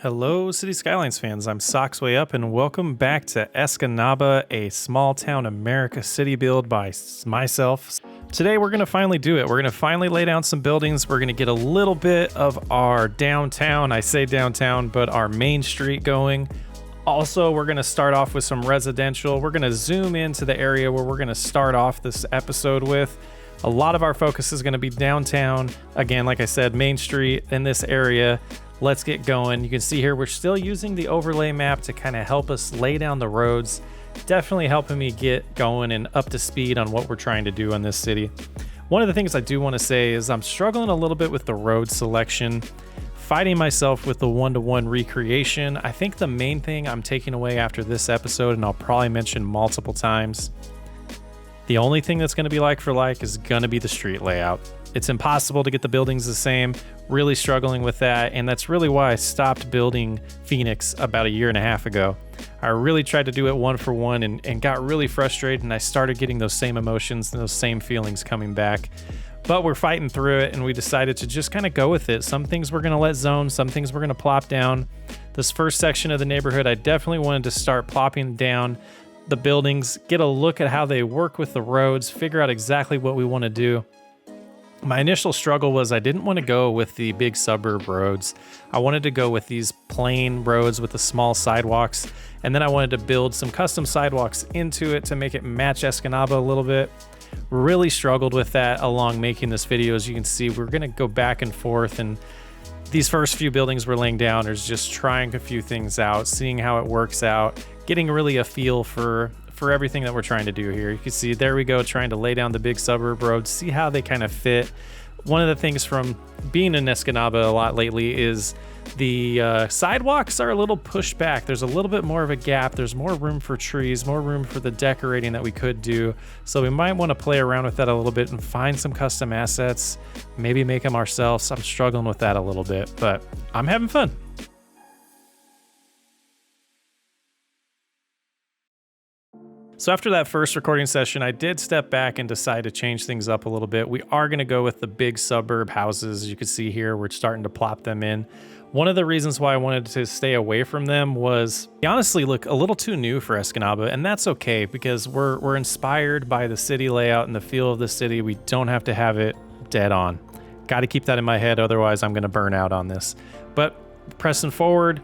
Hello, City Skylines fans. I'm Socksway Up, and welcome back to Escanaba, a small town America city build by myself. Today, we're going to finally do it. We're going to finally lay down some buildings. We're going to get a little bit of our downtown, I say downtown, but our main street going. Also, we're going to start off with some residential. We're going to zoom into the area where we're going to start off this episode with. A lot of our focus is going to be downtown. Again, like I said, Main Street in this area. Let's get going. You can see here we're still using the overlay map to kind of help us lay down the roads. Definitely helping me get going and up to speed on what we're trying to do in this city. One of the things I do want to say is I'm struggling a little bit with the road selection, fighting myself with the one-to-one recreation. I think the main thing I'm taking away after this episode, and I'll probably mention multiple times, the only thing that's going to be like for like is going to be the street layout. It's impossible to get the buildings the same, really struggling with that, and that's really why I stopped building Phoenix about a year and a half ago. I really tried to do it one for one and got really frustrated, and I started getting those same emotions and those same feelings coming back. But we're fighting through it, and we decided to just kind of go with it. Some things we're going to let zone, some things we're going to plop down. This first section of the neighborhood, I definitely wanted to start plopping down the buildings, get a look at how they work with the roads, figure out exactly what we want to do. My initial struggle was I didn't want to go with the big suburb roads. I wanted to go with these plain roads with the small sidewalks, and then I wanted to build some custom sidewalks into it to make it match Escanaba a little bit. Really struggled with that along making this video. As you can see, we're going to go back and forth, and these first few buildings we're laying down is just trying a few things out, seeing how it works out, getting really a feel for everything that we're trying to do here. You can see, there we go, trying to lay down the big suburb roads, see how they kind of fit. One of the things from being in Escanaba a lot lately is the sidewalks are a little pushed back. There's a little bit more of a gap. There's more room for trees, more room for the decorating that we could do. So we might want to play around with that a little bit and find some custom assets, maybe make them ourselves. I'm struggling with that a little bit, but I'm having fun. So after that first recording session, I did step back and decide to change things up a little bit. We are going to go with the big suburb houses. As you can see here, we're starting to plop them in. One of the reasons why I wanted to stay away from them was they honestly look a little too new for Escanaba, and that's okay because we're inspired by the city layout and the feel of the city. We don't have to have it dead on. Got to keep that in my head, otherwise I'm going to burn out on this. But pressing forward,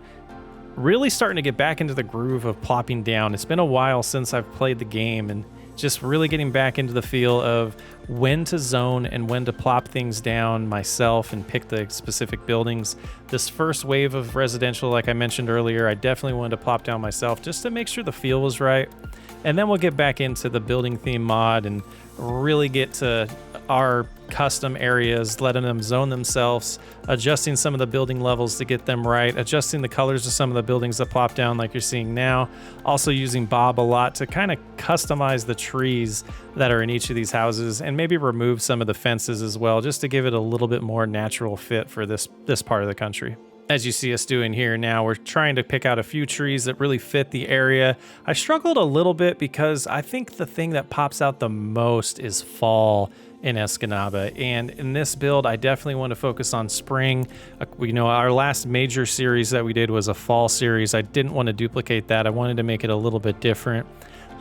really starting to get back into the groove of plopping down. It's been a while since I've played the game, and just really getting back into the feel of when to zone and when to plop things down myself and pick the specific buildings. This first wave of residential, like I mentioned earlier, I definitely wanted to plop down myself just to make sure the feel was right. And then we'll get back into the building theme mod and really get to our custom areas, letting them zone themselves, adjusting some of the building levels to get them right, adjusting the colors of some of the buildings that plop down like you're seeing now. Also using Bob a lot to kind of customize the trees that are in each of these houses, and maybe remove some of the fences as well, just to give it a little bit more natural fit for this part of the country. As you see us doing here now, we're trying to pick out a few trees that really fit the area. I struggled a little bit because I think the thing that pops out the most is fall in Escanaba, and in this build I definitely want to focus on spring. Our last major series that we did was a fall series. I didn't want to duplicate that. I wanted to make it a little bit different.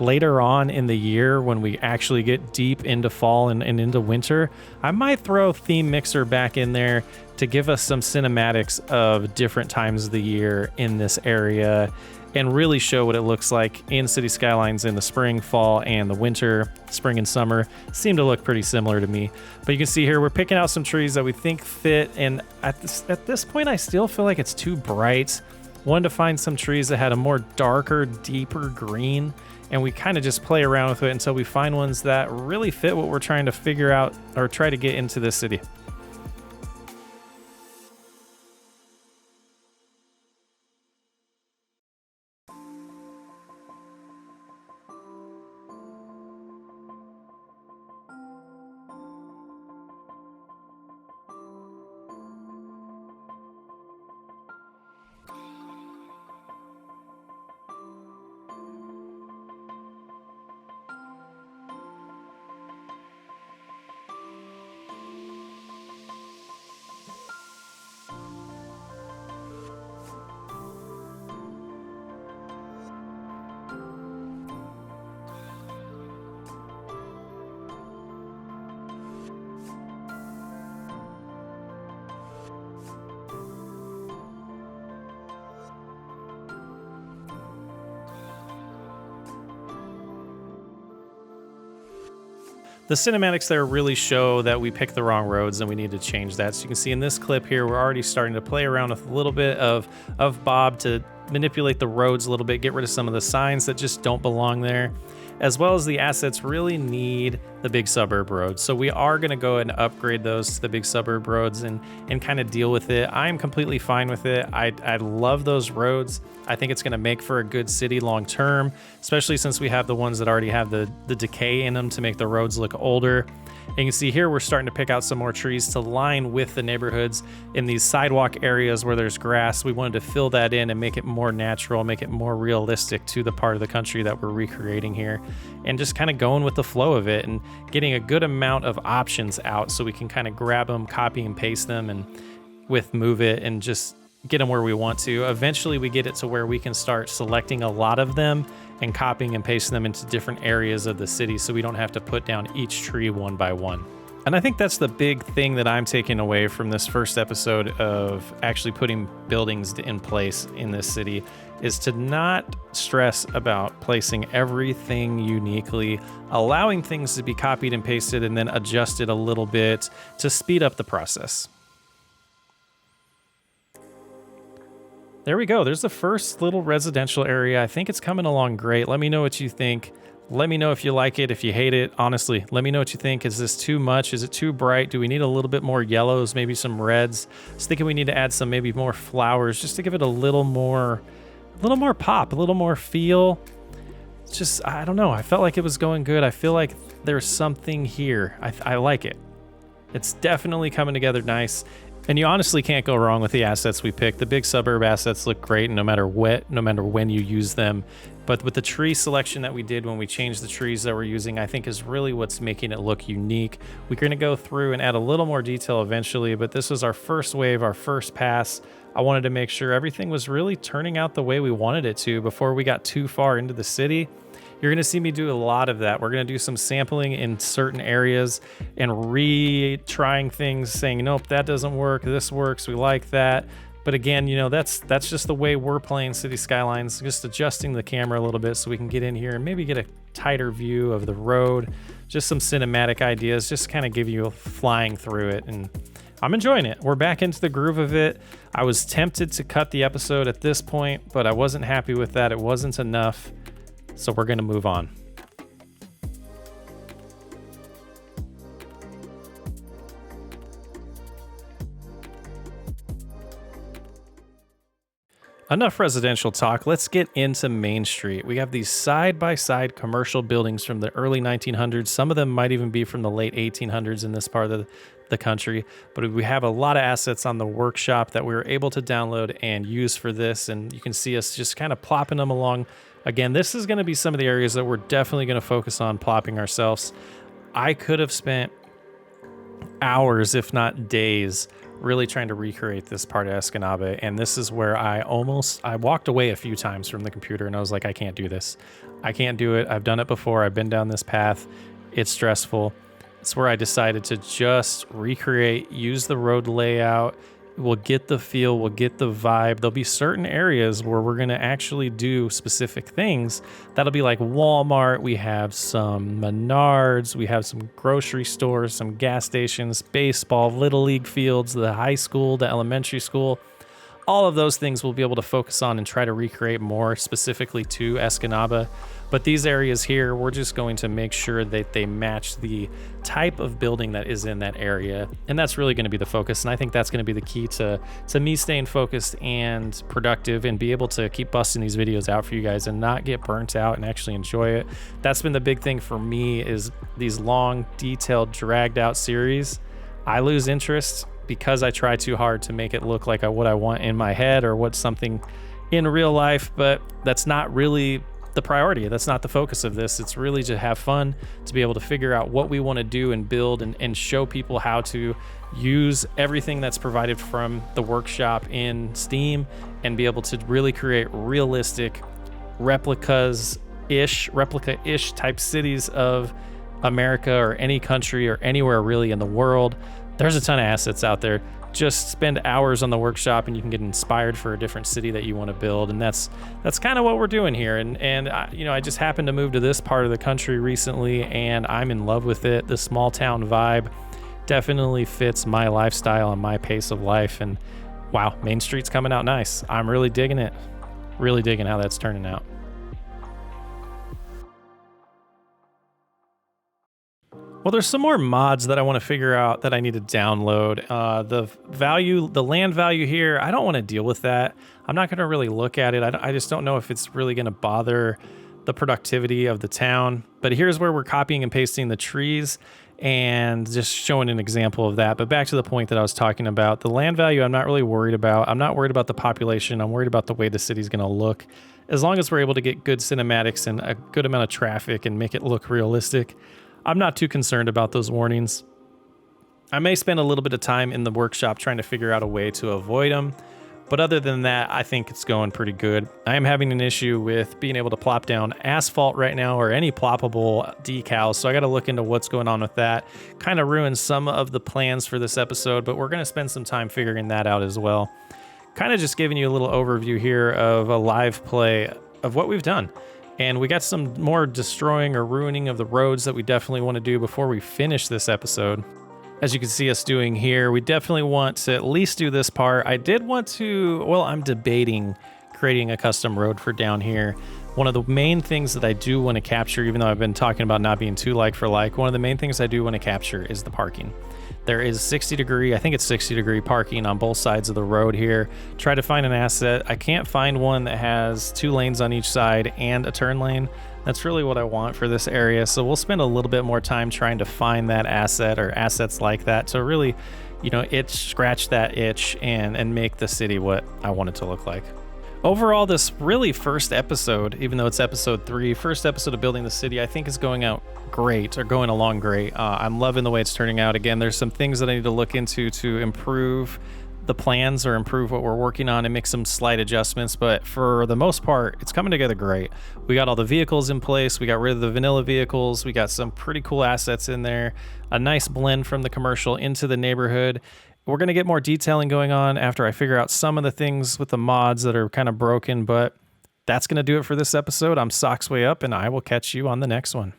Later on in the year, when we actually get deep into fall and into winter, I might throw Theme Mixer back in there to give us some cinematics of different times of the year in this area and really show what it looks like in City Skylines in the spring, fall, and the winter. Spring and summer seem to look pretty similar to me. But you can see here, we're picking out some trees that we think fit, and at this point, I still feel like it's too bright. Wanted to find some trees that had a more darker, deeper green, and we kind of just play around with it until we find ones that really fit what we're trying to figure out or try to get into this city. The cinematics there really show that we picked the wrong roads and we need to change that. So you can see in this clip here, we're already starting to play around with a little bit of Bob to manipulate the roads a little bit, get rid of some of the signs that just don't belong there, as well as the assets really need the big suburb roads. So we are gonna go and upgrade those to the big suburb roads and kind of deal with it. I'm completely fine with it. I love those roads. I think it's gonna make for a good city long term, especially since we have the ones that already have the decay in them to make the roads look older. And you can see here we're starting to pick out some more trees to line with the neighborhoods in these sidewalk areas where there's grass. We wanted to fill that in and make it more natural, make it more realistic to the part of the country that we're recreating here, and just kind of going with the flow of it and getting a good amount of options out so we can kind of grab them, copy and paste them, and with Move It and just get them where we want to. Eventually we get it to where we can start selecting a lot of them and copying and pasting them into different areas of the city so we don't have to put down each tree one by one. And I think that's the big thing that I'm taking away from this first episode of actually putting buildings in place in this city, is to not stress about placing everything uniquely, allowing things to be copied and pasted and then adjusted a little bit to speed up the process. There we go. There's the first little residential area. I think it's coming along great. Let me know what you think. Let me know if you like it, if you hate it. Honestly, let me know what you think. Is this too much? Is it too bright? Do we need a little bit more yellows, maybe some reds? I was thinking we need to add some maybe more flowers just to give it a little more pop, a little more feel. It's just, I don't know. I felt like it was going good. I feel like there's something here. I like it. It's definitely coming together nice. And you honestly can't go wrong with the assets we picked. The big suburb assets look great no matter what, no matter when you use them. But with the tree selection that we did when we changed the trees that we're using, I think is really what's making it look unique. We're going to go through and add a little more detail eventually, but this was our first wave, our first pass. I wanted to make sure everything was really turning out the way we wanted it to before we got too far into the city. You're going to see me do a lot of that. We're going to do some sampling in certain areas and retrying things, saying, nope, that doesn't work. This works. We like that. But again, you know, that's just the way we're playing City Skylines, just adjusting the camera a little bit so we can get in here and maybe get a tighter view of the road, just some cinematic ideas, just kind of give you a flying through it. And I'm enjoying it. We're back into the groove of it. I was tempted to cut the episode at this point, but I wasn't happy with that. It wasn't enough. So we're going to move on. Enough residential talk. Let's get into Main Street. We have these side-by-side commercial buildings from the early 1900s. Some of them might even be from the late 1800s in this part of the country. But we have a lot of assets on the workshop that we were able to download and use for this. And you can see us just kind of plopping them along. Again, this is going to be some of the areas that we're definitely going to focus on plopping ourselves. I could have spent hours, if not days, really trying to recreate this part of Escanaba, and this is where I walked away a few times from the computer and I was like, I can't do this. I can't do it. I've done it before. I've been down this path. It's stressful. It's where I decided to just recreate, use the road layout. We'll get the feel, we'll get the vibe. There'll be certain areas where we're going to actually do specific things. That'll be like Walmart. We have some Menards. We have some grocery stores, some gas stations, baseball, little league fields, the high school, the elementary school. All of those things we'll be able to focus on and try to recreate more specifically to Escanaba. But these areas here, we're just going to make sure that they match the type of building that is in that area. And that's really going to be the focus. And I think that's going to be the key to me staying focused and productive and be able to keep busting these videos out for you guys and not get burnt out and actually enjoy it. That's been the big thing for me, is these long, detailed, dragged out series. I lose interest because I try too hard to make it look like what I want in my head or what's something in real life, but that's not really the priority. That's not the focus of this. It's really to have fun, to be able to figure out what we want to do and build and show people how to use everything that's provided from the workshop in Steam and be able to really create realistic replica-ish type cities of America or any country or anywhere really in the world. There's a ton of assets out there. just spend hours on the workshop and you can get inspired for a different city that you want to build. And that's kind of what we're doing here. And I just happened to move to this part of the country recently, and I'm in love with it. The small town vibe definitely fits my lifestyle and my pace of life. And wow, Main Street's coming out nice. I'm really digging it. Really digging how that's turning out. Well, there's some more mods that I want to figure out that I need to download. The land value here, I don't want to deal with that. I'm not going to really look at it. I just don't know if it's really going to bother the productivity of the town. But here's where we're copying and pasting the trees and just showing an example of that. But back to the point that I was talking about, the land value I'm not really worried about. I'm not worried about the population. I'm worried about the way the city's going to look. As long as we're able to get good cinematics and a good amount of traffic and make it look realistic, I'm not too concerned about those warnings. I may spend a little bit of time in the workshop trying to figure out a way to avoid them, but other than that, I think it's going pretty good. I am having an issue with being able to plop down asphalt right now or any ploppable decals, so I got to look into what's going on with that. Kind of ruins some of the plans for this episode, but we're going to spend some time figuring that out as well. Kind of just giving you a little overview here of a live play of what we've done. And we got some more destroying or ruining of the roads that we definitely want to do before we finish this episode. As you can see us doing here, we definitely want to at least do this part. I did want to, well, I'm debating creating a custom road for down here. One of the main things that I do want to capture, even though I've been talking about not being too like for like, one of the main things I do want to capture is the parking. There is 60 degree parking on both sides of the road here. Try to find an asset. I can't find one that has 2 lanes on each side and a turn lane. That's really what I want for this area. So we'll spend a little bit more time trying to find that asset or assets like that to really, scratch that itch and make the city what I want it to look like. Overall, this really first episode, even though it's episode 3, first episode of Building the City, I think is going along great. I'm loving the way it's turning out. Again, there's some things that I need to look into to improve the plans or improve what we're working on and make some slight adjustments. But for the most part, it's coming together great. We got all the vehicles in place. We got rid of the vanilla vehicles. We got some pretty cool assets in there. A nice blend from the commercial into the neighborhood. We're going to get more detailing going on after I figure out some of the things with the mods that are kind of broken, but that's going to do it for this episode. I'm Socks Way Up, and I will catch you on the next one.